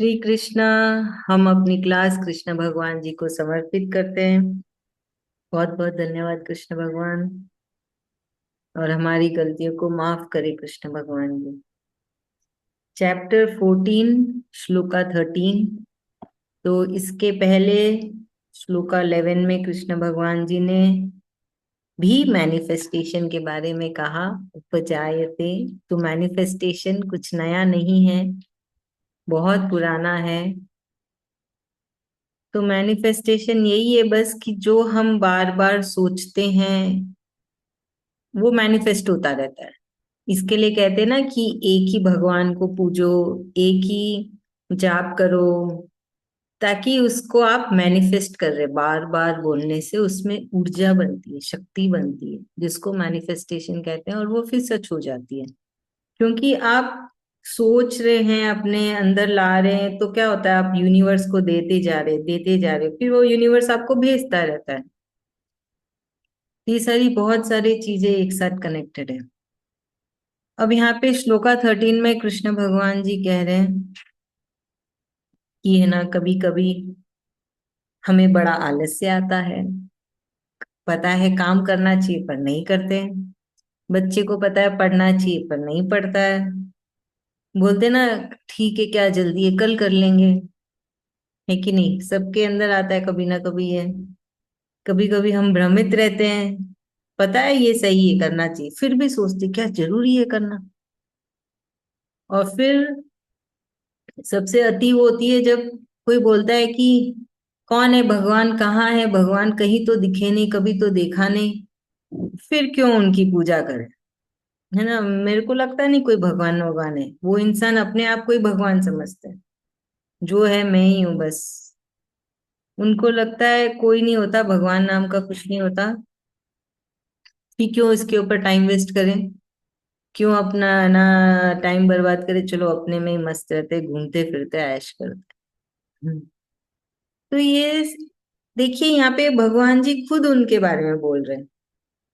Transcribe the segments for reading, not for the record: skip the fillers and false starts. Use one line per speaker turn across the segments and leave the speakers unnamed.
श्री कृष्णा। हम अपनी क्लास कृष्ण भगवान जी को समर्पित करते हैं। बहुत बहुत धन्यवाद कृष्ण भगवान। और हमारी गलतियों को माफ करे कृष्ण भगवान जी। चैप्टर 14, श्लोका 13। तो इसके पहले श्लोका 11 में कृष्ण भगवान जी ने भी मैनिफेस्टेशन के बारे में कहा। उपजायते। तो मैनिफेस्टेशन कुछ नया नहीं है, बहुत पुराना है। तो मैनिफेस्टेशन यही है बस कि जो हम बार बार सोचते हैं वो मैनिफेस्ट होता रहता है। इसके लिए कहते हैं ना कि एक ही भगवान को पूजो, एक ही जाप करो, ताकि उसको आप मैनिफेस्ट कर रहे बार बार बोलने से उसमें ऊर्जा बनती है, शक्ति बनती है, जिसको मैनिफेस्टेशन कहते हैं, और वो फिर सच हो जाती है। क्योंकि आप सोच रहे हैं, अपने अंदर ला रहे हैं, तो क्या होता है, आप यूनिवर्स को देते जा रहे, फिर वो यूनिवर्स आपको भेजता रहता है। ये सारी बहुत सारी चीजें एक साथ कनेक्टेड है। अब यहाँ पे श्लोका 13 में कृष्ण भगवान जी कह रहे हैं कि है ना, कभी कभी हमें बड़ा आलस्य आता है। पता है काम करना चाहिए पर नहीं करते हैं। बच्चे को पता है पढ़ना चाहिए पर नहीं पढ़ता है। बोलते ना, ठीक है क्या जल्दी है, कल कर लेंगे। है कि नहीं, सबके अंदर आता है कभी ना कभी है। कभी कभी हम भ्रमित रहते हैं, पता है ये सही है करना चाहिए, फिर भी सोचते क्या जरूरी है करना। और फिर सबसे अति वो होती है जब कोई बोलता है कि कौन है भगवान, कहाँ है भगवान, कहीं तो दिखे नहीं, कभी तो देखा नहीं, फिर क्यों उनकी पूजा करें। है ना, मेरे को लगता नहीं कोई भगवान भगवान है। वो इंसान अपने आप को ही भगवान समझते हैं, जो है मैं ही हूं बस। उनको लगता है कोई नहीं होता, भगवान नाम का कुछ नहीं होता, कि क्यों इसके ऊपर टाइम वेस्ट करें, क्यों अपना ना टाइम बर्बाद करें, चलो अपने में ही मस्त रहते, घूमते फिरते ऐश करते। हम्म। तो ये देखिए, यहाँ पे भगवान जी खुद उनके बारे में बोल रहे हैं।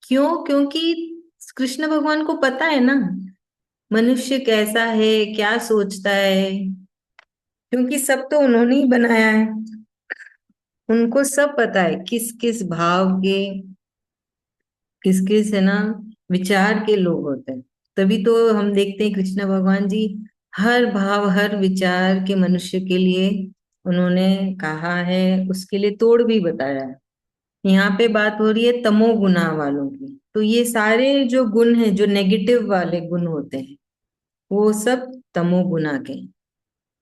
क्यों? क्योंकि कृष्ण भगवान को पता है ना मनुष्य कैसा है, क्या सोचता है। क्योंकि सब तो उन्होंने ही बनाया है, उनको सब पता है किस किस भाव के, किस किस है ना विचार के लोग होते हैं। तभी तो हम देखते हैं कृष्ण भगवान जी हर भाव हर विचार के मनुष्य के लिए उन्होंने कहा है, उसके लिए तोड़ भी बताया है। यहाँ पे बात हो रही है तमोगुना वालों की। तो ये सारे जो गुण हैं, जो नेगेटिव वाले गुण होते हैं, वो सब तमोगुना के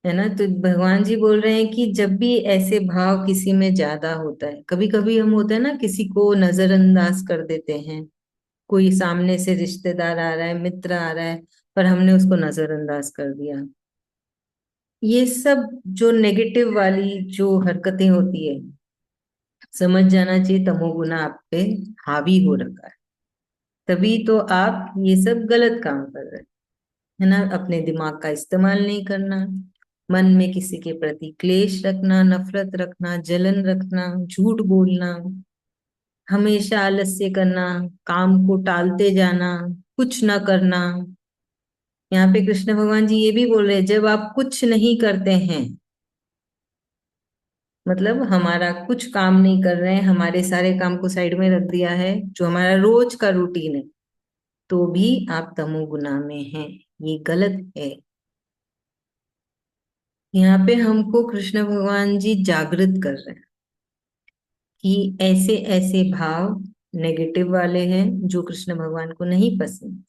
है ना। तो भगवान जी बोल रहे हैं कि जब भी ऐसे भाव किसी में ज्यादा होता है, कभी कभी हम होता है ना किसी को नजरअंदाज कर देते हैं। कोई सामने से रिश्तेदार आ रहा है, मित्र आ रहा है, पर हमने उसको नजरअंदाज कर दिया। ये सब जो नेगेटिव वाली जो हरकतें होती है, समझ जाना चाहिए तमोगुना आप पे हावी हो रखा है। तभी तो आप ये सब गलत काम कर रहे हैं। है ना, अपने दिमाग का इस्तेमाल नहीं करना, मन में किसी के प्रति क्लेश रखना, नफरत रखना, जलन रखना, झूठ बोलना, हमेशा आलस्य करना, काम को टालते जाना, कुछ न करना। यहाँ पे कृष्ण भगवान जी ये भी बोल रहे हैं, जब आप कुछ नहीं करते हैं, मतलब हमारा कुछ काम नहीं कर रहे हैं, हमारे सारे काम को साइड में रख दिया है, जो हमारा रोज का रूटीन है, तो भी आप तमोगुना में हैं। ये गलत है। यहाँ पे हमको कृष्ण भगवान जी जागृत कर रहे हैं कि ऐसे ऐसे भाव नेगेटिव वाले हैं जो कृष्ण भगवान को नहीं पसंद।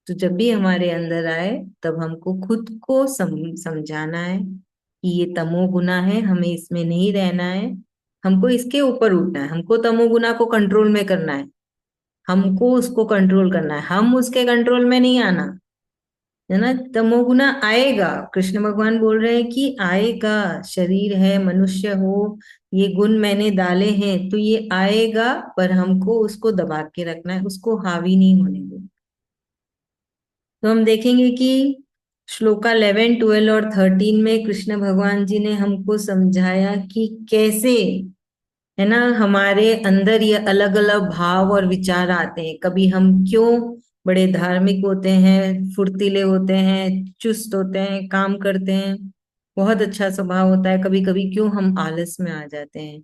तो जब भी हमारे अंदर आए, तब हमको खुद को समझाना है कि ये तमोगुना है, हमें इसमें नहीं रहना है, हमको इसके ऊपर उठना है, हमको तमोगुना को कंट्रोल में करना है, हमको उसको कंट्रोल करना है, हम उसके कंट्रोल में नहीं आना। है ना, तमोगुना आएगा, कृष्ण भगवान बोल रहे हैं कि आएगा। शरीर है, मनुष्य हो, ये गुण मैंने डाले हैं तो ये आएगा, पर हमको उसको दबा के रखना है, उसको हावी नहीं होने देना। तो हम देखेंगे कि श्लोका 11, 12 और 13 में कृष्ण भगवान जी ने हमको समझाया कि कैसे है ना हमारे अंदर ये अलग अलग भाव और विचार आते हैं। कभी हम क्यों बड़े धार्मिक होते हैं, फुर्तीले होते हैं, चुस्त होते हैं, काम करते हैं, बहुत अच्छा स्वभाव होता है। कभी कभी क्यों हम आलस में आ जाते हैं,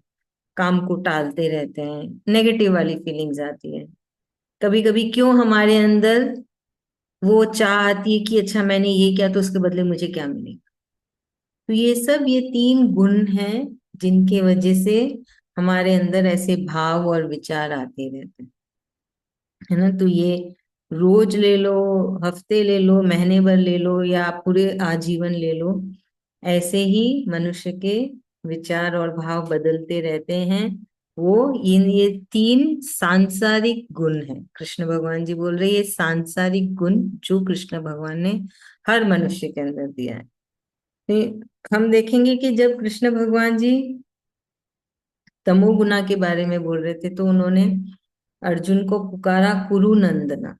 काम को टालते रहते हैं, नेगेटिव वाली फीलिंग्स आती है। कभी कभी क्यों हमारे अंदर वो चाह आती है कि अच्छा मैंने ये किया तो उसके बदले मुझे क्या मिलेगा। तो ये सब, ये तीन गुण हैं जिनके वजह से हमारे अंदर ऐसे भाव और विचार आते रहते हैं, है ना। तो ये रोज ले लो, हफ्ते ले लो, महीने भर ले लो, या पूरे आजीवन ले लो, ऐसे ही मनुष्य के विचार और भाव बदलते रहते हैं। वो ये तीन सांसारिक गुण हैं। कृष्ण भगवान जी बोल रहे हैं, ये सांसारिक गुण जो कृष्ण भगवान ने हर मनुष्य के अंदर दिया है। तो हम देखेंगे कि जब कृष्ण भगवान जी तमोगुना के बारे में बोल रहे थे तो उन्होंने अर्जुन को पुकारा कुरु नंदना,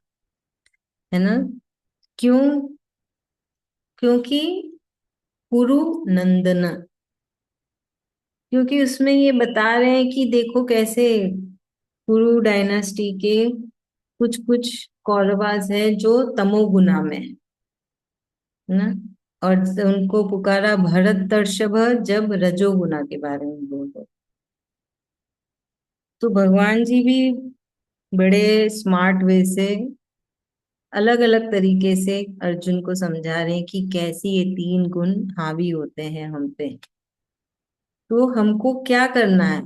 है ना। क्यों? क्योंकि कुरु नंदना, क्योंकि उसमें ये बता रहे हैं कि देखो कैसे कुरु डायनास्टी के कुछ कुछ कौरवास है जो तमोगुना में है ना। और उनको पुकारा भरत तर्षभ जब रजोगुना के बारे में बोल रहे। तो भगवान जी भी बड़े स्मार्ट वे से अलग अलग तरीके से अर्जुन को समझा रहे हैं कि कैसी ये तीन गुण हावी होते हैं हम पे। तो हमको क्या करना है,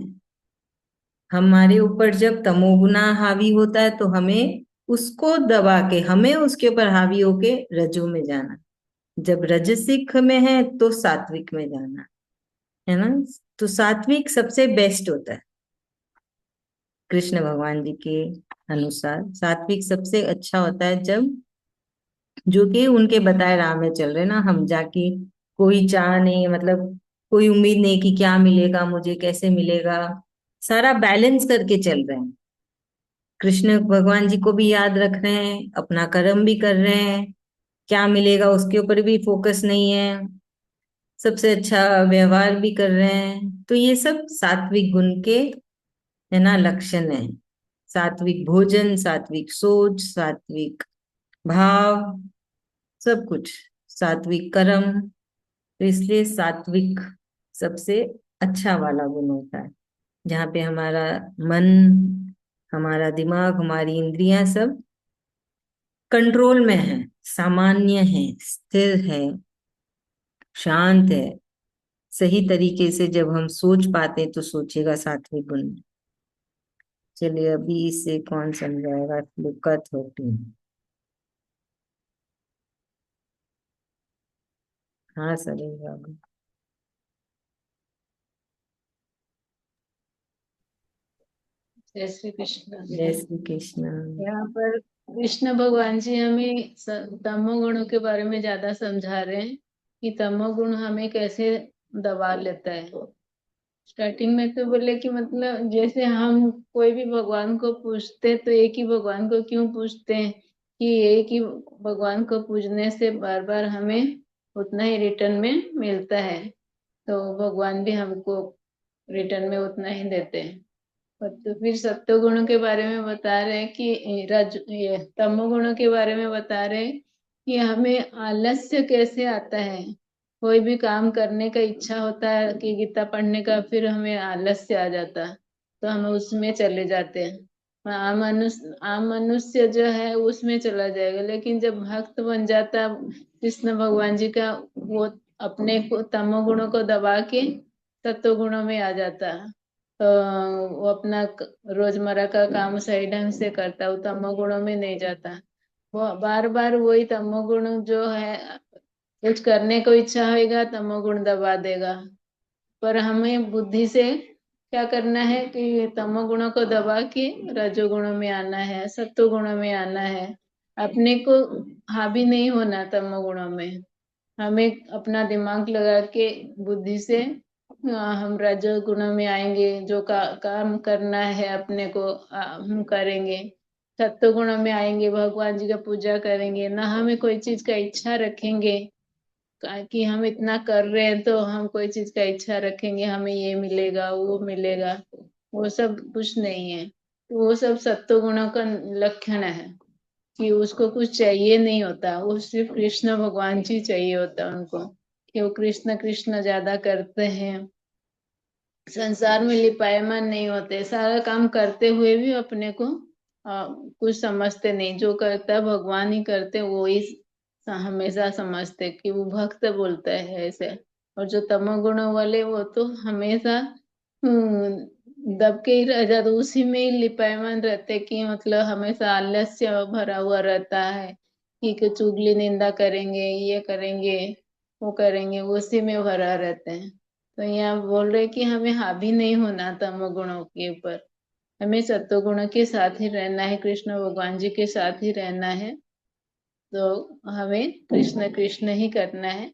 हमारे ऊपर जब तमोगुना हावी होता है तो हमें उसको दबा के हमें उसके ऊपर हावी होके रजो में जाना। जब रजसिक में है तो सात्विक में जाना, है ना। तो सात्विक सबसे बेस्ट होता है कृष्ण भगवान जी के अनुसार। सात्विक सबसे अच्छा होता है जब, जो कि उनके बताए राह में चल रहे ना हम, जाके कोई चाह नहीं, मतलब कोई उम्मीद नहीं कि क्या मिलेगा मुझे, कैसे मिलेगा, सारा बैलेंस करके चल रहे हैं। कृष्ण भगवान जी को भी याद रख रहे हैं, अपना कर्म भी कर रहे हैं, क्या मिलेगा उसके ऊपर भी फोकस नहीं है, सबसे अच्छा व्यवहार भी कर रहे हैं। तो ये सब सात्विक गुण के, है ना, लक्षण है। सात्विक भोजन, सात्विक सोच, सात्विक भाव, सब कुछ, सात्विक कर्म। तो इसलिए सात्विक सबसे अच्छा वाला गुण होता है, जहाँ पे हमारा मन, हमारा दिमाग, हमारी इंद्रियां सब कंट्रोल में है, सामान्य है, स्थिर है, शांत है। सही तरीके से जब हम सोच पाते तो सोचेगा सात्विक गुण। चलिए अभी इसे कौन समझाएगा, लुका 13। हाँ सर बाबू।
जय श्री कृष्ण।
जय श्री कृष्ण।
यहाँ पर कृष्ण भगवान जी हमें तमोगुणों के बारे में ज्यादा समझा रहे हैं कि तमोगुण हमें कैसे दबा लेता है। स्टार्टिंग में तो बोले कि मतलब जैसे हम कोई भी भगवान को पूजते तो एक ही भगवान को क्यों पूजते हैं, कि एक ही भगवान को पूजने से बार बार हमें उतना ही रिटर्न में मिलता है, तो भगवान भी हमको रिटर्न में उतना ही देते हैं। और तो फिर सत्व गुणों के बारे में बता रहे हैं कि ये तमो गुणों के बारे में बता रहे हैं कि हमें आलस्य कैसे आता है। कोई भी काम करने का इच्छा होता है कि गीता पढ़ने का, फिर हमें आलस्य आ जाता है तो हम उसमें चले जाते हैं। आम मनुष्य जो है उसमें चला जाएगा, लेकिन जब भक्त बन जाता कृष्ण भगवान जी का, वो अपने को तमोगुणों को दबा के सत्व गुणों में आ जाता है। तो वो अपना रोजमर्रा का काम सही ढंग से करता है, वो तमोगुणों में नहीं जाता। वो बार बार वही तमोगुण जो है, कुछ करने को इच्छा होगा तमोगुण दबा देगा। पर हमें बुद्धि से क्या करना है कि तमोगुणों को दबा के रजोगुणों में आना है, सत्व गुणों में आना है। अपने को हावी नहीं होना तमोगुणों में। हमें अपना दिमाग लगा के बुद्धि से हम रजोगुण में आएंगे, जो काम करना है अपने को हम करेंगे। सत्व गुण में आएंगे, भगवान जी का पूजा करेंगे, ना हमें कोई चीज का इच्छा रखेंगे कि हम इतना कर रहे हैं तो हम कोई चीज का इच्छा रखेंगे हमें ये मिलेगा वो मिलेगा। वो सब कुछ नहीं है। तो वो सब सत्व गुणों का लक्षण है कि उसको कुछ चाहिए नहीं होता, वो सिर्फ कृष्ण भगवान जी चाहिए होता उनको। कि वो कृष्ण कृष्ण ज्यादा करते हैं, संसार में लिपायमान नहीं होते, सारा काम करते हुए भी अपने को कुछ समझते नहीं, जो करता है भगवान ही करते, वो ही हमेशा समझते कि वो भक्त बोलता है ऐसे। और जो तमोगुण वाले वो तो हमेशा दब के ही रह जाते, उसी में ही लिपायमान रहते, कि मतलब हमेशा आलस्य भरा हुआ रहता है, कि चुगली निंदा करेंगे, ये करेंगे, वो करेंगे, उसी में भरा रहते हैं। तो यहाँ बोल रहे कि हमें हावी नहीं होना तमोगुणों के ऊपर, हमें सत्वगुणों के साथ ही रहना है, कृष्ण भगवान जी के साथ ही रहना है। तो हमें कृष्ण कृष्ण ही करना है,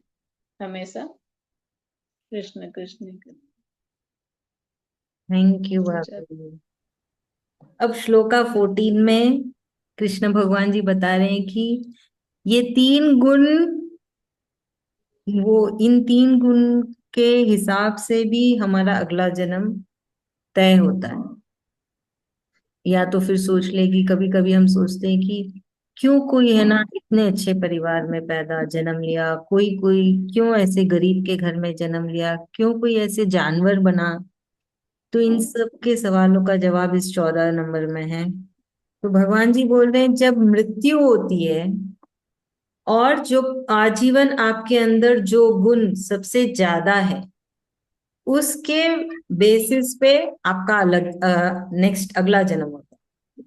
हमेशा कृष्ण कृष्ण ही करना
थैंक यू
है।
बाबू। अब श्लोका 14 में कृष्ण भगवान जी बता रहे हैं कि ये तीन गुण, वो इन तीन गुण के हिसाब से भी हमारा अगला जन्म तय होता है। या तो फिर सोच ले कि कभी कभी हम सोचते हैं कि क्यों कोई है ना इतने अच्छे परिवार में पैदा जन्म लिया, कोई कोई क्यों ऐसे गरीब के घर में जन्म लिया, क्यों कोई ऐसे जानवर बना। तो इन सब के सवालों का जवाब इस 14 नंबर में है। तो भगवान जी बोल रहे हैं जब मृत्यु होती है और जो आजीवन आपके अंदर जो गुण सबसे ज्यादा है उसके बेसिस पे आपका अलग नेक्स्ट अगला जन्म होता है।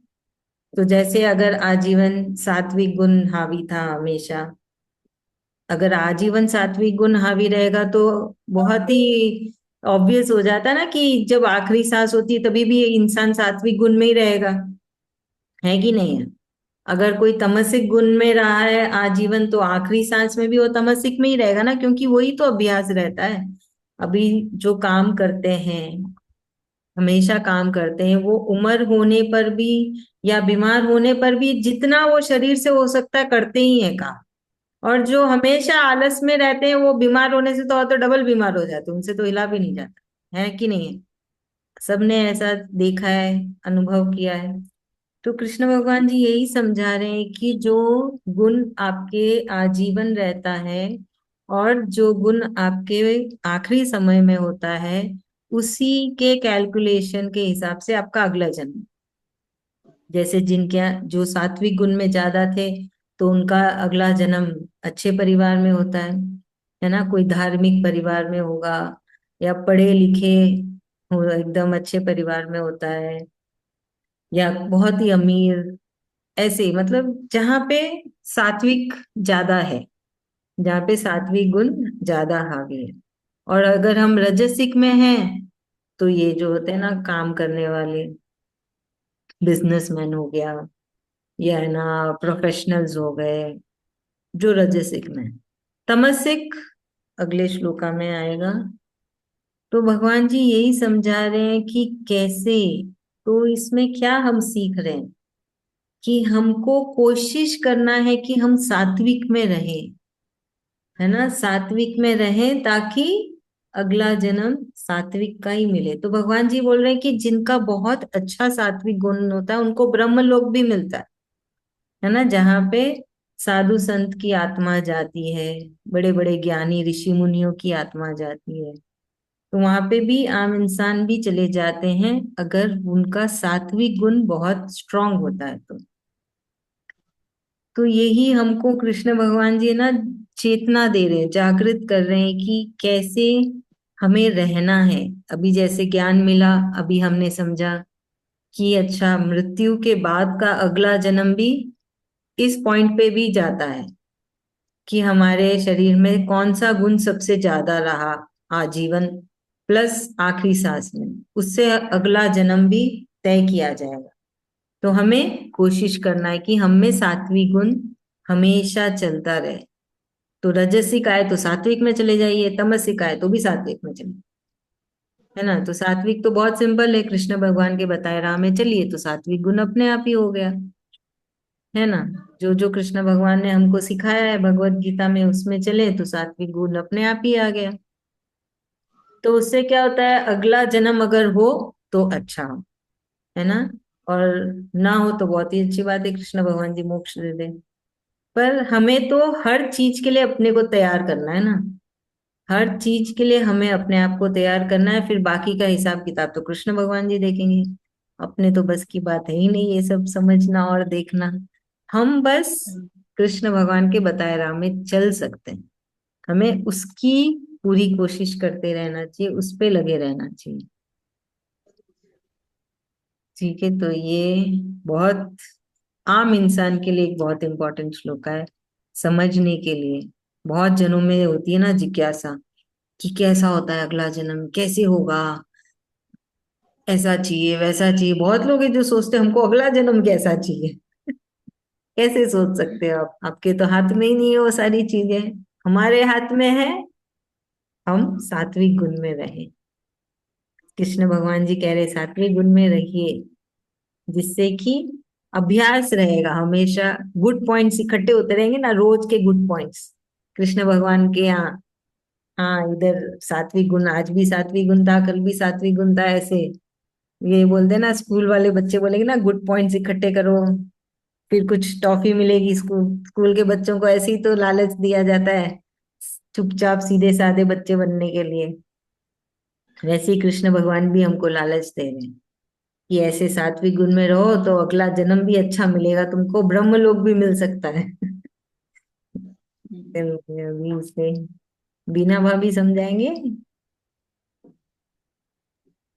तो जैसे अगर आजीवन सात्विक गुण हावी था हमेशा, अगर आजीवन सात्विक गुण हावी रहेगा तो बहुत ही ऑब्वियस हो जाता है ना कि जब आखिरी सांस होती है तभी भी इंसान सात्विक गुण में ही रहेगा, है कि नहीं है। अगर कोई तमसिक गुण में रहा है आजीवन तो आखिरी सांस में भी वो तमसिक में ही रहेगा ना, क्योंकि वही तो अभ्यास रहता है। अभी जो काम करते हैं, हमेशा काम करते हैं, वो उम्र होने पर भी या बीमार होने पर भी जितना वो शरीर से हो सकता है करते ही है काम। और जो हमेशा आलस में रहते हैं वो बीमार होने से तो और तो डबल बीमार हो जाते हैं, उनसे तो हिला भी नहीं जाता, है कि नहीं है। सबने ऐसा देखा है, अनुभव किया है। तो कृष्ण भगवान जी यही समझा रहे हैं कि जो गुण आपके आजीवन रहता है और जो गुण आपके आखिरी समय में होता है उसी के कैलकुलेशन के हिसाब से आपका अगला जन्म। जैसे जिनके जो सात्विक गुण में ज्यादा थे तो उनका अगला जन्म अच्छे परिवार में होता है ना, कोई धार्मिक परिवार में होगा या पढ़े लिखे हो एकदम अच्छे परिवार में होता है, या बहुत ही अमीर, ऐसे मतलब जहाँ पे सात्विक ज्यादा है, जहाँ पे सात्विक गुण ज्यादा हावी है। और अगर हम रजसिक में हैं तो ये जो होते हैं ना काम करने वाले, बिजनेसमैन हो गया या है ना प्रोफेशनल्स हो गए, जो रजसिक में। तमसिक अगले श्लोका में आएगा। तो भगवान जी यही समझा रहे हैं कि कैसे, तो इसमें क्या हम सीख रहे हैं कि हमको कोशिश करना है कि हम सात्विक में रहें, है ना, सात्विक में रहें ताकि अगला जन्म सात्विक का ही मिले। तो भगवान जी बोल रहे हैं कि जिनका बहुत अच्छा सात्विक गुण होता है उनको ब्रह्म लोक भी मिलता है ना, जहाँ पे साधु संत की आत्मा जाती है, बड़े बड़े ज्ञानी ऋषि मुनियों की आत्मा जाती है। तो वहां पे भी आम इंसान भी चले जाते हैं अगर उनका सात्विक गुण बहुत स्ट्रांग होता है तो यही हमको कृष्ण भगवान जी ना चेतना दे रहे हैं, जागृत कर रहे हैं कि कैसे हमें रहना है। अभी जैसे ज्ञान मिला, अभी हमने समझा कि अच्छा मृत्यु के बाद का अगला जन्म भी इस पॉइंट पे भी जाता है कि हमारे शरीर में कौन सा गुण सबसे ज्यादा रहा आजीवन प्लस आखिरी सांस में, उससे अगला जन्म भी तय किया जाएगा। तो हमें कोशिश करना है कि हम में सात्विक गुण हमेशा चलता रहे। तो रजसिक आए तो सात्विक में चले जाइए, तमसिक आए तो भी सात्विक में चलिए, है ना। तो सात्विक तो बहुत सिंपल है, कृष्ण भगवान के बताए राह में चलिए तो सात्विक गुण अपने आप ही हो गया, है ना। जो जो कृष्ण भगवान ने हमको सिखाया है भगवत गीता में उसमें चले तो सात्विक गुण अपने आप ही आ गया। तो उससे क्या होता है, अगला जन्म अगर हो तो अच्छा हो, है ना। और ना हो तो बहुत ही अच्छी बात है, कृष्ण भगवान जी मोक्ष दे दे। पर हमें तो हर चीज के लिए अपने को तैयार करना है ना। हर चीज के लिए हमें अपने आप को तैयार करना है, फिर बाकी का हिसाब किताब तो कृष्ण भगवान जी देखेंगे। अपने तो बस की बात है ही नहीं ये सब समझना और देखना। हम बस कृष्ण भगवान के बताए राह में चल सकते हैं। हमें उसकी पूरी कोशिश करते रहना चाहिए, उस पे लगे रहना चाहिए। ठीक है, तो ये बहुत आम इंसान के लिए एक बहुत इंपॉर्टेंट श्लोक है, समझने के लिए। बहुत जनों में होती है ना जिज्ञासा कि कैसा होता है अगला जन्म, कैसे होगा, ऐसा चाहिए वैसा चाहिए। बहुत लोग हैं जो सोचते हैं हमको अगला जन्म कैसा चाहिए। कैसे सोच सकते हो आप? आपके तो हाथ में ही नहीं है वो सारी चीजें। हमारे हाथ में है, हम सात्विक गुण में रहें। कृष्ण भगवान जी कह रहे सात्विक गुण में रहिए, जिससे कि अभ्यास रहेगा हमेशा। गुड पॉइंट्स इकट्ठे होते रहेंगे ना, रोज के गुड पॉइंट्स कृष्ण भगवान के यहाँ। हाँ, इधर सात्विक गुण, आज भी सात्विक गुण था, कल भी सात्विक गुण था, ऐसे। ये बोलते हैं ना, स्कूल वाले बच्चे बोलेंगे ना गुड पॉइंट्स इकट्ठे करो, फिर कुछ टॉफी मिलेगी। स्कूल स्कूल के बच्चों को ऐसे ही तो लालच दिया जाता है, चुपचाप सीधे साधे बच्चे बनने के लिए। वैसे ही कृष्ण भगवान भी हमको लालच दे रहे हैं कि ऐसे सात्विक गुण में रहो तो अगला जन्म भी अच्छा मिलेगा तुमको, ब्रह्म लोक भी मिल सकता है। चलो, अभी इसे बीना भाभी समझाएंगे।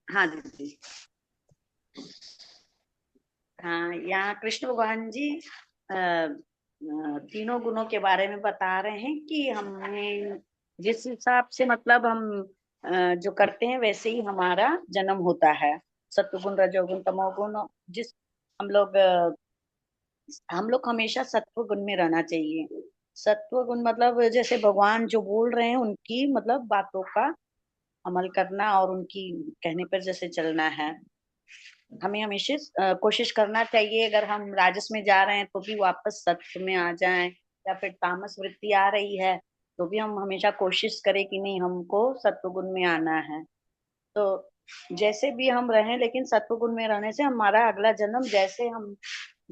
हाँ दीदी। हाँ, यहाँ कृष्ण भगवान जी तीनों गुणों के बारे में बता रहे हैं कि हमें जिस हिसाब से मतलब हम जो करते हैं वैसे ही हमारा जन्म होता है। सत्वगुण, रजोगुण, तमोगुण। जिस हम लोग हमेशा सत्व गुण में रहना चाहिए। सत्व गुण मतलब जैसे भगवान जो बोल रहे हैं उनकी मतलब बातों का अमल करना और उनकी कहने पर जैसे चलना है। हमें हमेशा कोशिश करना चाहिए, अगर हम राजस में जा रहे हैं तो भी वापस सत्य में आ जाएं, या फिर तामस वृत्ति आ रही है तो भी हम हमेशा कोशिश करें कि नहीं, हमको सत्व गुण में आना है। तो जैसे भी हम रहें, लेकिन सत्व गुण में रहने से हमारा अगला जन्म जैसे हम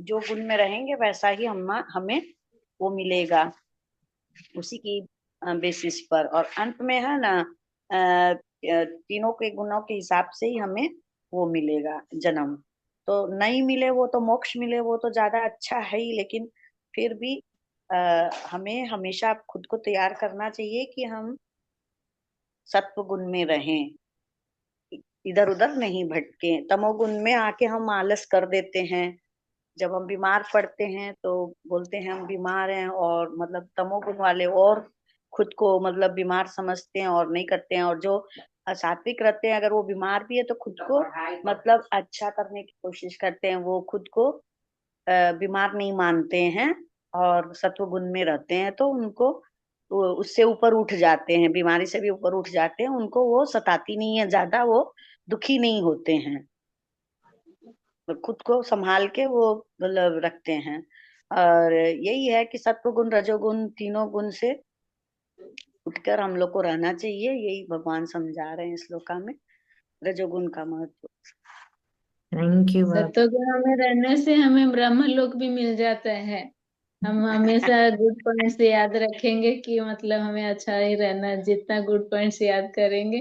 जो गुण में रहेंगे वैसा ही हमें वो मिलेगा, उसी की बेसिस पर। और अंत में है ना, तीनों के गुणों के हिसाब से ही हमें वो मिलेगा जन्म। तो नहीं मिले वो तो मोक्ष मिले वो तो ज्यादा अच्छा है ही, लेकिन फिर भी हमें हमेशा खुद को तैयार करना चाहिए कि हम सत्व गुण में रहें, इधर उधर नहीं भटके। तमोगुण में आके हम आलस कर देते हैं, जब हम बीमार पड़ते हैं तो बोलते हैं हम बीमार हैं, और मतलब तमोगुण वाले और खुद को मतलब बीमार समझते हैं और नहीं करते हैं। और जो सात्विक रहते हैं, अगर वो बीमार भी है तो खुद को मतलब अच्छा करने की कोशिश करते हैं, वो खुद को बीमार नहीं मानते हैं और सत्व गुण में रहते हैं, तो उनको उससे ऊपर उठ जाते हैं, बीमारी से भी ऊपर उठ जाते हैं, उनको वो सताती नहीं है ज्यादा, वो दुखी नहीं होते हैं, खुद को संभाल के वो मतलब रखते हैं। और यही है कि सत्व गुण, रजोगुण, तीनों गुण से उठकर हम लोग को रहना चाहिए, यही भगवान समझा रहे हैं श्लोका में, रजोगुण का महत्व।
थैंक यू आप।
सत्वगुण में रहने से हमें ब्रह्म लोक भी मिल जाता है। हम हमेशा गुड पॉइंट्स याद रखेंगे कि मतलब हमें अच्छा ही रहना है। जितना गुड पॉइंट्स याद करेंगे,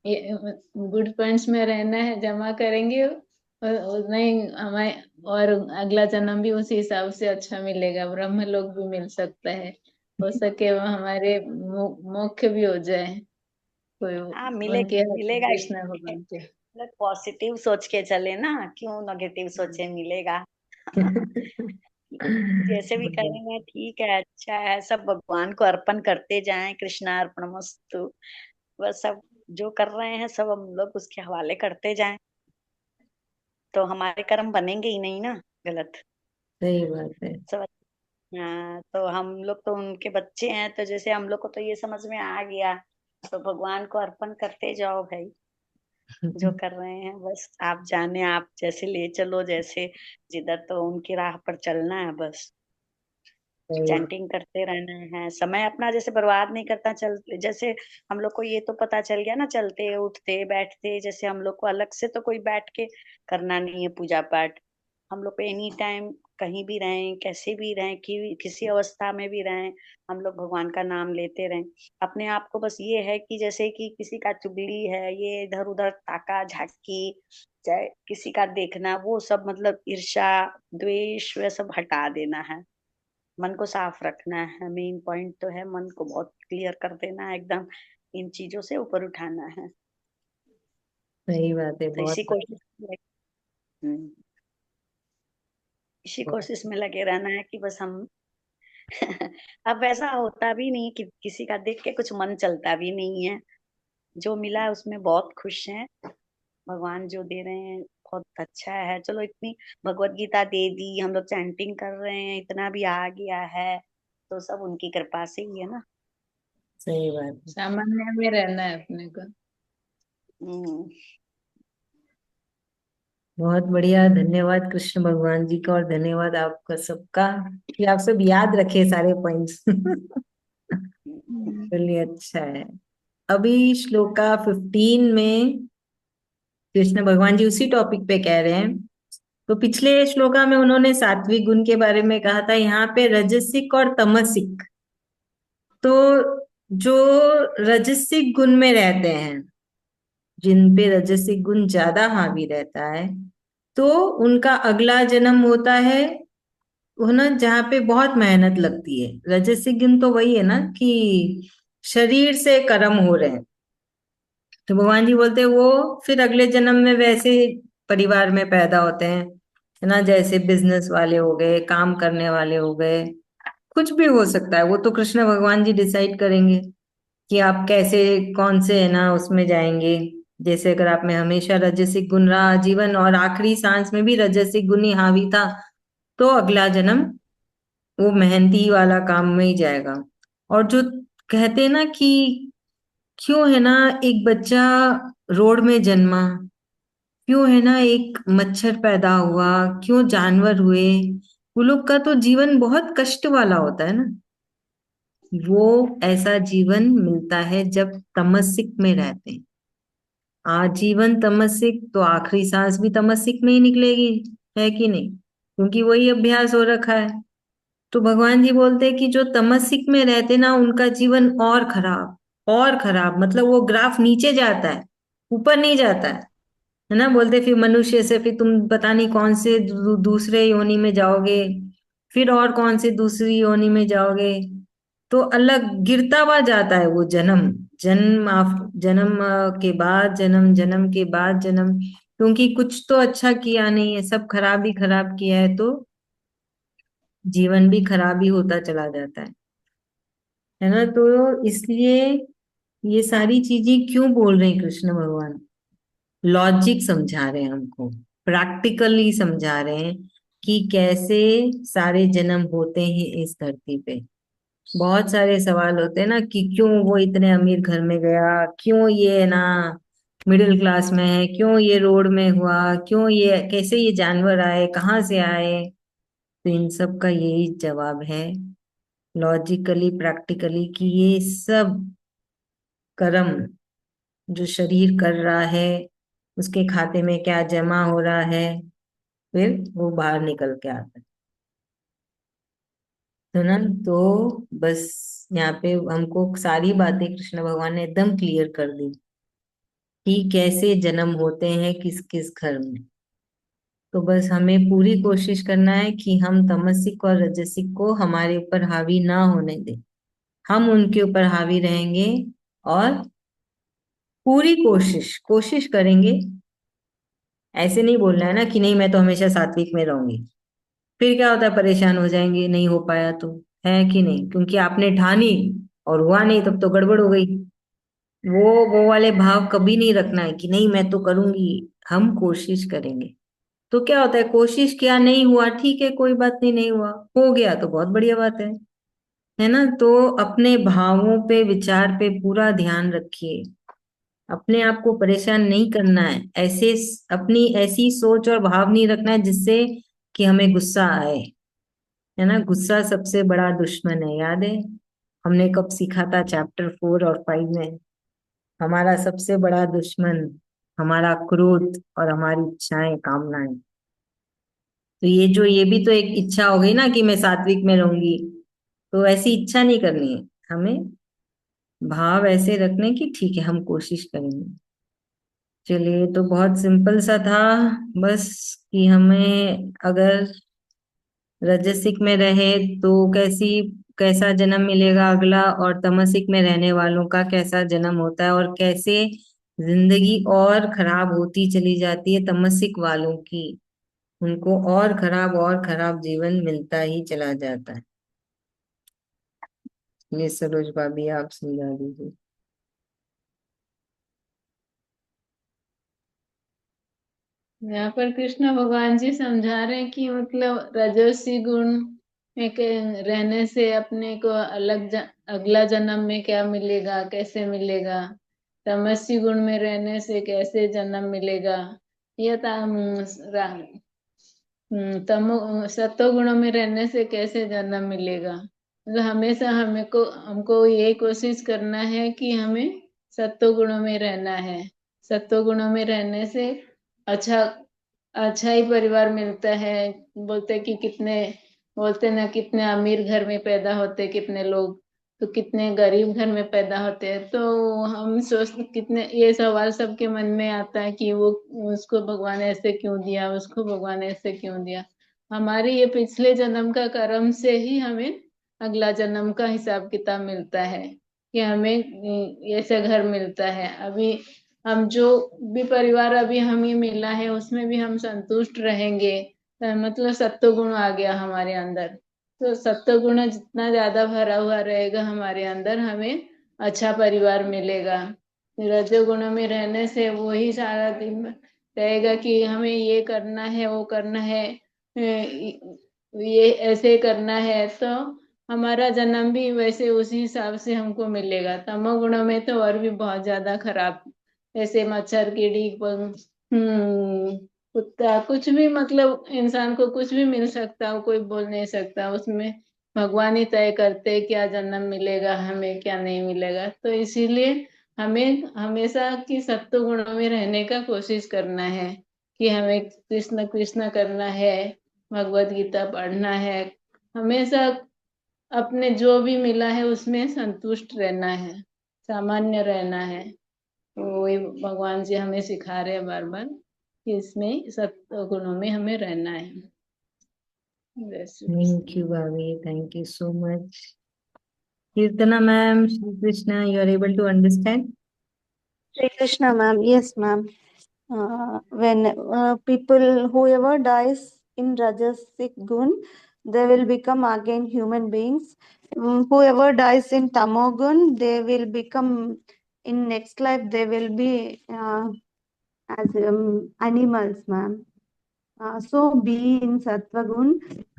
गुड पॉइंट्स में रहना है, जमा करेंगे, और उतना ही हमें और अगला जन्म भी उसी हिसाब से अच्छा मिलेगा, ब्रह्म लोक भी मिल सकता है। हो सके वो हमारे मोक्ष भी हो जाए, कोई
हाँ,
उनके
मिलेगा ही।
कृष्ण भगवान के।
मतलब पॉजिटिव सोच के चले ना, क्यों नेगेटिव सोचे, मिलेगा। जैसे भी करेंगे ठीक है, अच्छा है, सब भगवान को अर्पण करते जाएं, कृष्णा अर्पणमस्तु। बस सब जो कर रहे हैं सब हम लोग उसके हवाले करते जाएं, तो हमारे कर्म बनेंगे ही नहीं ना गलत।
सही बात है।
सब। हाँ, तो हम लोग तो उनके बच्चे हैं, तो जैसे हम लोग को तो ये समझ में आ गया, तो भगवान को अर्पण करते जाओ भाई, जो कर रहे हैं बस आप जाने, आप जैसे ले चलो, जैसे जिधर तो उनकी राह पर चलना है बस।
सही।
चैंटिंग करते रहना है, समय अपना जैसे बर्बाद नहीं करता। चल जैसे हम लोग को ये तो पता चल गया ना, चलते उठते बैठते, जैसे हम लोग को अलग से तो कोई बैठ के करना नहीं है पूजा पाठ। हम लोग को एनी टाइम कहीं भी रहें, कैसे भी रहें, कि किसी अवस्था में भी रहें, हम लोग भगवान का नाम लेते रहें। अपने आप को बस ये है कि जैसे कि किसी का चुगली है, ये इधर-उधर ताका झाकी, चाहे किसी का देखना, वो सब मतलब ईर्ष्या, द्वेष वह सब हटा देना है। मन को साफ रखना है, मेन पॉइंट तो है मन को बहुत क्लियर कर देना है एकदम, इन चीज़ों से ऊपर उठाना है।
सही बात है,
तो
बहुत
हुँ, इसी
बढ़िया।
कोशिश में लगे रहना है कि बस हम अब वैसा होता भी नहीं कि किसी का देख के कुछ मन चलता भी नहीं है। जो मिला है उसमें बहुत खुश हैं। भगवान जो दे रहे हैं बहुत अच्छा है। चलो इतनी भगवत गीता दे दी, हम लोग चैंटिंग कर रहे हैं, इतना भी आ गया है, तो सब उनकी कृपा से ही है ना।
सही बात है।
सामान्य में रहना है अपने को।
हुँ,
बहुत बढ़िया, धन्यवाद कृष्ण भगवान जी का, और धन्यवाद आपका सबका कि आप सब याद रखे सारे पॉइंट्स।
हुँ,
चलिए, अच्छा है। अभी श्लोका 15 में कृष्ण भगवान जी उसी टॉपिक पे कह रहे हैं। तो पिछले श्लोका में उन्होंने सात्विक गुण के बारे में कहा था, यहाँ पे रजसिक और तमसिक। तो जो रजसिक गुण में रहते हैं, जिन पे रजसिक गुण ज्यादा हावी रहता है, तो उनका अगला जन्म होता है वो ना जहाँ पे बहुत मेहनत लगती है। रजसिक गुण तो वही है ना कि शरीर से कर्म हो रहे हैं। तो भगवान जी बोलते हैं वो फिर अगले जन्म में वैसे परिवार में पैदा होते हैं, है ना, जैसे बिजनेस वाले हो गए, काम करने वाले हो गए, कुछ भी हो सकता है। वो तो कृष्ण भगवान जी डिसाइड करेंगे कि आप कैसे, कौन से, है ना, उसमें जाएंगे। जैसे अगर आप में हमेशा रजसिक गुण रहा जीवन और आखिरी सांस में भी रजसिक गुण ही हावी था, तो अगला जन्म वो मेहनती वाला काम में ही जाएगा। और जो कहते हैं ना कि क्यों, है ना, एक बच्चा रोड में जन्मा, क्यों, है ना, एक मच्छर पैदा हुआ, क्यों जानवर हुए, वो लोग का तो जीवन बहुत कष्ट वाला होता है ना। वो ऐसा जीवन मिलता है जब तमसिक में रहते हैं। आजीवन तमसिक तो आखिरी सांस भी तमसिक में ही निकलेगी, है कि नहीं, क्योंकि वही अभ्यास हो रखा है। तो भगवान जी बोलते हैं कि जो तमसिक में रहते ना उनका जीवन और खराब, और खराब, मतलब वो ग्राफ नीचे जाता है, ऊपर नहीं जाता है ना। बोलते फिर मनुष्य से फिर तुम पता नहीं कौन से दूसरे योनि में जाओगे, फिर और कौन से दूसरी योनि में जाओगे। तो अलग गिरता हुआ जाता है वो जन्म, जन्म के बाद जन्म, जन्म के बाद जन्म, क्योंकि कुछ तो अच्छा किया नहीं है, सब खराब ही खराब किया है, तो जीवन भी खराब ही होता चला जाता है ना। तो इसलिए ये सारी चीजें क्यों बोल रहे हैं कृष्ण भगवान, लॉजिक समझा रहे हैं हमको, प्रैक्टिकली समझा रहे हैं कि कैसे सारे जन्म होते हैं इस धरती पे। बहुत सारे सवाल होते हैं ना कि क्यों वो इतने अमीर घर में गया, क्यों ये ना मिडिल क्लास में है, क्यों ये रोड में हुआ, क्यों ये, कैसे ये जानवर आए, कहाँ से आए। तो इन सब का यही जवाब है, लॉजिकली प्रैक्टिकली, कि ये सब कर्म जो शरीर कर रहा है, उसके खाते में क्या जमा हो रहा है, फिर वो बाहर निकल के आता है ना। तो बस यहाँ पे हमको सारी बातें कृष्ण भगवान ने एकदम क्लियर कर दी कि कैसे जन्म होते हैं किस किस घर में। तो बस हमें पूरी कोशिश करना है कि हम तमसिक और रजसिक को हमारे ऊपर हावी ना होने दें, हम उनके ऊपर हावी रहेंगे, और पूरी कोशिश कोशिश करेंगे। ऐसे नहीं बोलना है ना कि नहीं मैं तो हमेशा सात्विक में रहूंगी, फिर क्या होता है, परेशान हो जाएंगे, नहीं हो पाया तो, है कि नहीं, क्योंकि आपने ठानी और हुआ नहीं, तब तो गड़बड़ हो गई। वो वाले भाव कभी नहीं रखना है कि नहीं मैं तो करूंगी, हम कोशिश करेंगे। तो क्या होता है, कोशिश किया, नहीं हुआ, ठीक है, कोई बात नहीं, नहीं हुआ, हो गया तो बहुत बढ़िया बात है ना। तो अपने भावों पे, विचार पे पूरा ध्यान रखिए, अपने आप को परेशान नहीं करना है, ऐसे अपनी ऐसी सोच और भाव नहीं रखना है जिससे कि हमें गुस्सा आए, है ना। गुस्सा सबसे बड़ा दुश्मन है, याद है हमने कब सीखा था, चैप्टर 4 और 5 में। हमारा सबसे बड़ा दुश्मन हमारा क्रोध और हमारी इच्छाएं, कामनाएं। तो ये भी तो एक इच्छा हो गई ना कि मैं सात्विक में रहूंगी। तो ऐसी इच्छा नहीं करनी है हमें, भाव ऐसे रखने की ठीक है हम कोशिश करेंगे। चलिए, तो बहुत सिंपल सा था। बस कि हमें अगर रजसिक में रहे तो कैसा जन्म मिलेगा अगला, और तमसिक में रहने वालों का कैसा जन्म होता है, और कैसे जिंदगी और खराब होती चली जाती है तमसिक वालों की। उनको और खराब जीवन मिलता ही चला जाता है। ये सरोज भाभी आप समझा दीजिए।
यहाँ पर कृष्ण भगवान जी समझा रहे हैं कि मतलब रजोसी गुण में रहने से अपने को अगला जन्म में क्या मिलेगा, कैसे मिलेगा। तमसी गुण में रहने से कैसे जन्म मिलेगा। यह तमो सत्व गुणों में रहने से कैसे जन्म मिलेगा। मतलब हमेशा हमको ये कोशिश करना है कि हमें सत्व गुणों में रहना है। सत्व गुणों में रहने से अच्छा अच्छा ही परिवार मिलता है। बोलते कि कितने बोलते ना कितने अमीर घर में पैदा होते कितने लोग, तो कितने गरीब घर में पैदा होते हैं। तो हम सोचते कितने ये सवाल सबके मन में आता है कि वो उसको भगवान ऐसे क्यों दिया, उसको भगवान ऐसे क्यों दिया। हमारे ये पिछले जन्म का कर्म से ही हमें अगला जन्म का हिसाब किताब मिलता है कि हमें ऐसा घर मिलता है। अभी हम जो भी परिवार अभी हमें मिला है उसमें भी हम संतुष्ट रहेंगे। मतलब सत्व गुण आ गया हमारे अंदर। तो सत्व गुण जितना ज्यादा भरा हुआ रहेगा हमारे अंदर, हमें अच्छा परिवार मिलेगा। रजोगुण में रहने से वो ही सारा दिन रहेगा कि हमें ये करना है वो करना है, ये ऐसे करना है। तो हमारा जन्म भी वैसे उसी हिसाब से हमको मिलेगा। तमोगुण में तो और भी बहुत ज्यादा खराब, जैसे मच्छर कीड़ी कुत्ता कुछ भी, मतलब इंसान को कुछ भी मिल सकता है, कोई बोल नहीं सकता। उसमें भगवान ही तय करते हैं क्या जन्म मिलेगा हमें क्या नहीं मिलेगा। तो इसीलिए हमें हमेशा की सत्व गुणों में रहने का कोशिश करना है कि हमें कृष्ण कृष्ण करना है, भगवत गीता पढ़ना है। हमेशा अपने जो भी मिला है उसमें संतुष्ट रहना है, सामान्य रहना है। तो वही भगवान जी हमें सिखा रहे हैं बार बार कि इसमें सत्व गुणों में हमें रहना है। जय श्री
थैंक
कृष्ण।
यू भाभी, thank you so much. Kirtana ma'am, Shri Krishna, you are able to understand?
Sri Krishna, ma'am. Yes, ma'am. When people, whoever dies in Rajasic Gun, they will become again human beings. Whoever dies in Tamogun, they will become, in next life, they will be as animals, ma'am. So be in Sattvagun.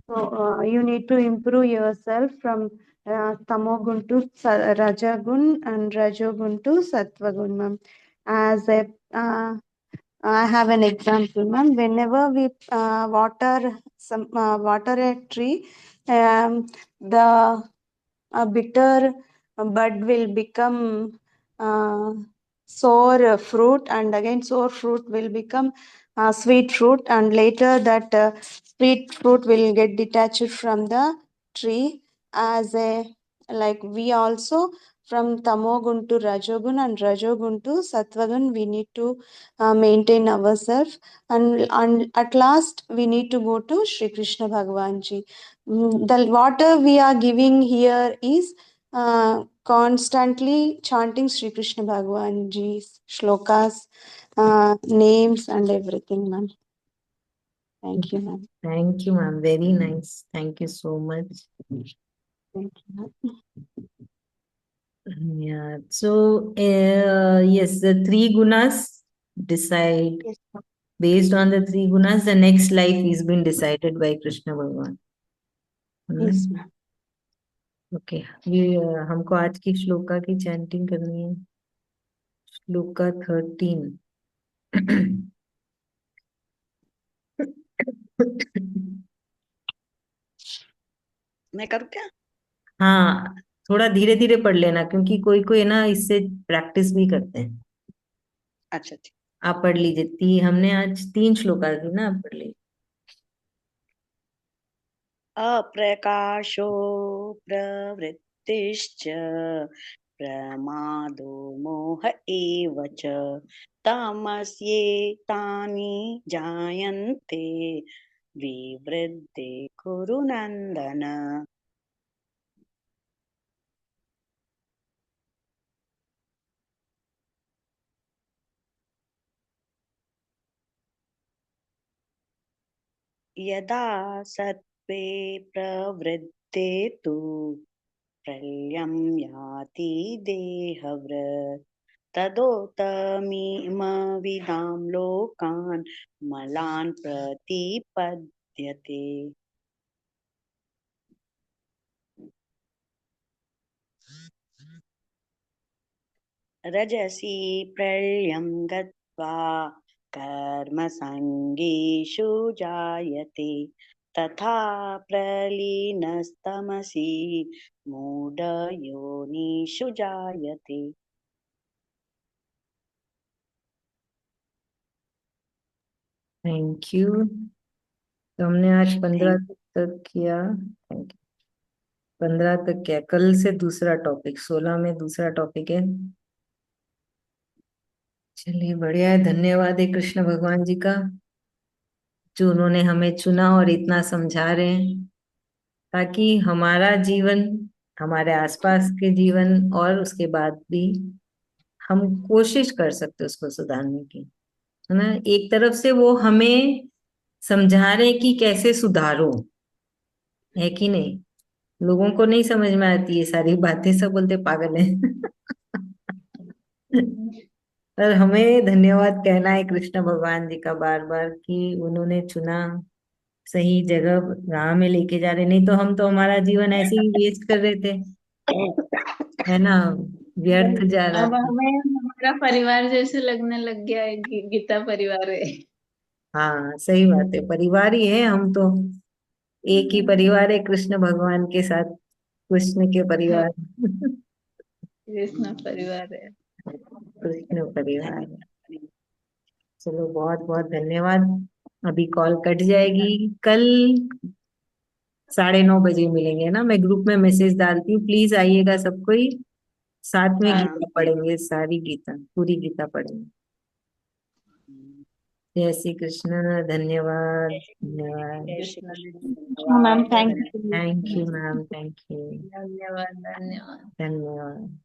So you need to improve yourself from Tamogun to Rajagun and Rajogun to Sattvagun, ma'am. As a I have an example, ma'am. Whenever we water a tree, the bitter bud will become sour fruit, and again sour fruit will become sweet fruit, and later that sweet fruit will get detached from the tree. As a like we also from tamogun to rajogun and rajogun to sattvagun, we need to maintain ourselves, and at last we need to go to Shri Krishna Bhagavan ji. The water we are giving here is constantly chanting Sri Krishna Bhagavan ji's shlokas, names, and everything, ma'am. Thank you, ma'am.
Thank you ma'am, very nice, thank you so much.
Thank you, ma'am.
Yeah, so yes, the three gunas decide.
Yes, ma'am.
Based on the three gunas, the next life is been decided by Krishna Bhagavan.
Yes, ma'am.
Okay, ये हमको आज की श्लोका की chanting करनी है। श्लोका 13।
मैं करूँ क्या?
हाँ, थोड़ा धीरे धीरे पढ़ लेना, क्योंकि कोई कोई ना इससे प्रैक्टिस भी करते हैं।
अच्छा ठीक।
आप पढ़ लीजिए। हमने आज 3 श्लोका थी ना, आप पढ़ लीजिए।
अप्रकाशो प्रवृत्तिश्च प्रमादो मोह एव च तमस्येतानि जायन्ते विवृद्धे कुरु नन्दन। यदा सत्त्वे प्रवृद्धे तु प्रलयं याति देहवृत् तदोतमीमविदां लोकान् मलान् प्रतिपद्यते। रजसि प्रलयं गत्वा कर्मसङ्गीषु जायते तथा प्रलीनस्तमसि मूढयोनिषु जायते।
Thank you. तो हमने आज 15 तक किया। Thank you. 15 तक क्या, कल से दूसरा टॉपिक, 16 में दूसरा टॉपिक है। चलिए बढ़िया है। धन्यवाद है कृष्ण भगवान जी का, जो उन्होंने हमें चुना और इतना समझा रहे हैं, ताकि हमारा जीवन, हमारे आसपास के जीवन और उसके बाद भी हम कोशिश कर सकते उसको सुधारने की, है ना। एक तरफ से वो हमें समझा रहे हैं कि कैसे सुधारो, है कि नहीं। लोगों को नहीं समझ में आती ये सारी बातें, सब बोलते पागल है। पर हमें धन्यवाद कहना है कृष्ण भगवान जी का बार बार, कि उन्होंने चुना, सही जगह राह में लेके जा रहे, नहीं तो हम तो हमारा जीवन ऐसे ही वेस्ट कर रहे थे, है ना, व्यर्थ जा रहा
अब
था।
हमें हमारा परिवार जैसे लगने लग गया है, गीता परिवार है।
हाँ सही बात है, परिवार ही है हम तो, एक ही परिवार है कृष्ण भगवान के साथ, कृष्ण के परिवार।
कृष्ण परिवार है।
कृष्ण परिवार।
धन्यवाद।
चलो बहुत बहुत धन्यवाद। अभी कॉल कट जाएगी। कल 9:30 बजे मिलेंगे ना, मैं ग्रुप में मैसेज डालती हूँ, प्लीज आइएगा सब कोई, साथ में
हाँ,
गीता पढ़ेंगे, सारी गीता, पूरी गीता पढ़ेंगे। जय श्री कृष्ण। धन्यवाद धन्यवाद।
जय श्री कृष्ण।
Ma'am,
धन्यवाद।
thank you.
Thank you ma'am, thank you.
धन्यवाद धन्यवाद।
धन्यवाद।